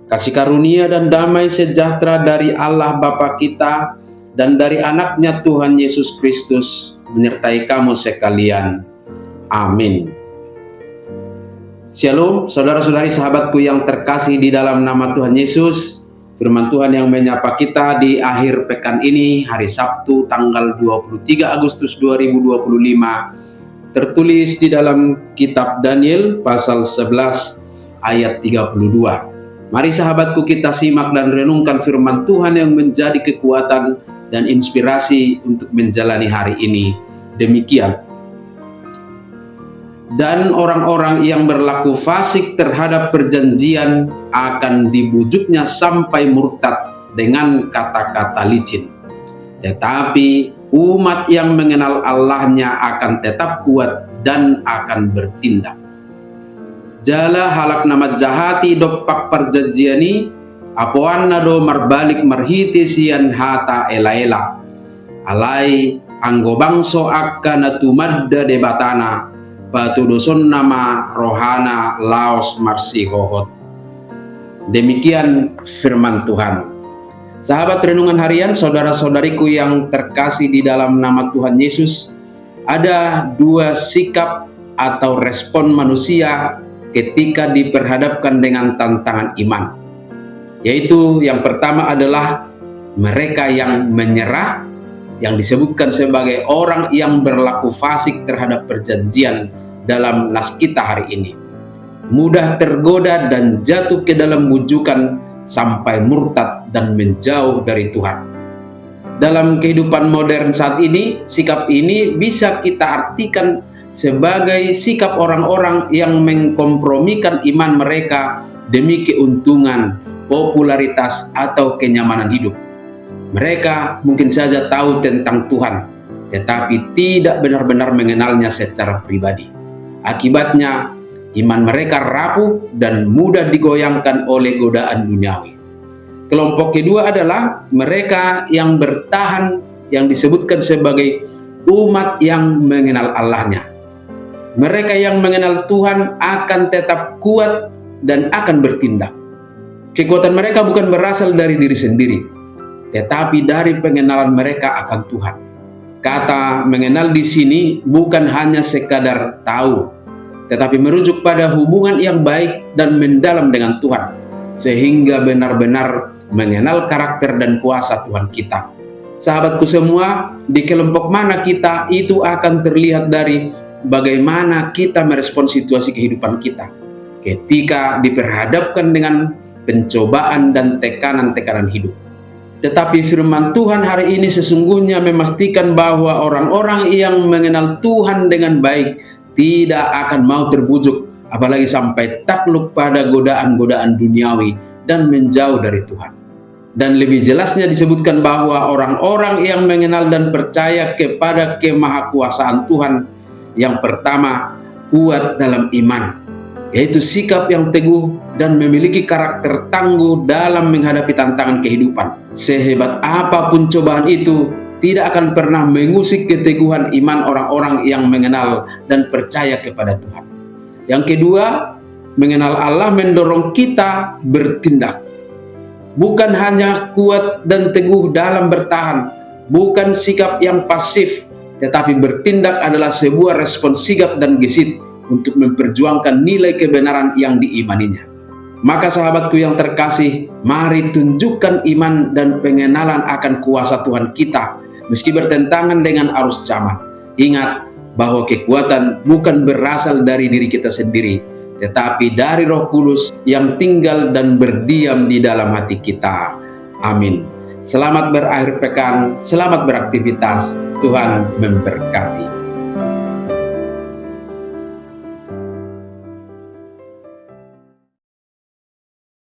Kasih karunia dan damai sejahtera dari Allah Bapa kita dan dari anaknya Tuhan Yesus Kristus menyertai kamu sekalian. Amin. Shalom, saudara-saudari sahabatku yang terkasih di dalam nama Tuhan Yesus. Firman Tuhan yang menyapa kita di akhir pekan ini, hari Sabtu tanggal 23 Agustus 2025, tertulis di dalam kitab Daniel pasal 11 ayat 32. Mari sahabatku, kita simak dan renungkan firman Tuhan yang menjadi kekuatan dan inspirasi untuk menjalani hari ini. Demikian. Dan orang-orang yang berlaku fasik terhadap perjanjian akan dibujuknya sampai murtad dengan kata-kata licin. Tetapi umat yang mengenal Allahnya akan tetap kuat dan akan bertindak. Jala halak nama jahati dopak perjanjiani apoan nado marbalik marhiti sian hata ela-ela alai anggo bangso akka tumadda debatana batu doson nama rohana laos marsi hohot. Demikian firman Tuhan. Sahabat renungan harian, saudara-saudariku yang terkasih di dalam nama Tuhan Yesus, ada dua sikap atau respon manusia ketika diperhadapkan dengan tantangan iman, yaitu yang pertama adalah mereka yang menyerah, yang disebutkan sebagai orang yang berlaku fasik terhadap perjanjian dalam nas kita hari ini, mudah tergoda dan jatuh ke dalam bujukan sampai murtad dan menjauh dari Tuhan. Dalam kehidupan modern saat ini, sikap ini bisa kita artikan sebagai sikap orang-orang yang mengkompromikan iman mereka demi keuntungan, popularitas, atau kenyamanan hidup. Mereka mungkin saja tahu tentang Tuhan, tetapi tidak benar-benar mengenalnya secara pribadi. Akibatnya, iman mereka rapuh dan mudah digoyangkan oleh godaan duniawi. Kelompok kedua adalah mereka yang bertahan, yang disebutkan sebagai umat yang mengenal Allahnya. Mereka yang mengenal Tuhan akan tetap kuat dan akan bertindak. Kekuatan mereka bukan berasal dari diri sendiri, tetapi dari pengenalan mereka akan Tuhan. Kata mengenal di sini bukan hanya sekadar tahu, tetapi merujuk pada hubungan yang baik dan mendalam dengan Tuhan, sehingga benar-benar mengenal karakter dan kuasa Tuhan kita. Sahabatku semua, di kelompok mana kita itu akan terlihat dari bagaimana kita merespon situasi kehidupan kita ketika diperhadapkan dengan pencobaan dan tekanan-tekanan hidup. Tetapi firman Tuhan hari ini sesungguhnya memastikan bahwa orang-orang yang mengenal Tuhan dengan baik tidak akan mau terbujuk, apalagi sampai takluk pada godaan-godaan duniawi dan menjauh dari Tuhan. Dan lebih jelasnya disebutkan bahwa orang-orang yang mengenal dan percaya kepada kemahakuasaan Tuhan, yang pertama, kuat dalam iman, yaitu sikap yang teguh dan memiliki karakter tangguh dalam menghadapi tantangan kehidupan. Sehebat apapun cobaan itu, tidak akan pernah mengusik keteguhan iman orang-orang yang mengenal dan percaya kepada Tuhan. Yang kedua, mengenal Allah mendorong kita bertindak. Bukan hanya kuat dan teguh dalam bertahan, bukan sikap yang pasif, tetapi bertindak adalah sebuah respon sigap dan gesit untuk memperjuangkan nilai kebenaran yang diimaninya. Maka sahabatku yang terkasih, mari tunjukkan iman dan pengenalan akan kuasa Tuhan kita, meski bertentangan dengan arus zaman. Ingat bahwa kekuatan bukan berasal dari diri kita sendiri, tetapi dari Roh Kudus yang tinggal dan berdiam di dalam hati kita. Amin. Selamat berakhir pekan, selamat beraktivitas. Tuhan memberkati.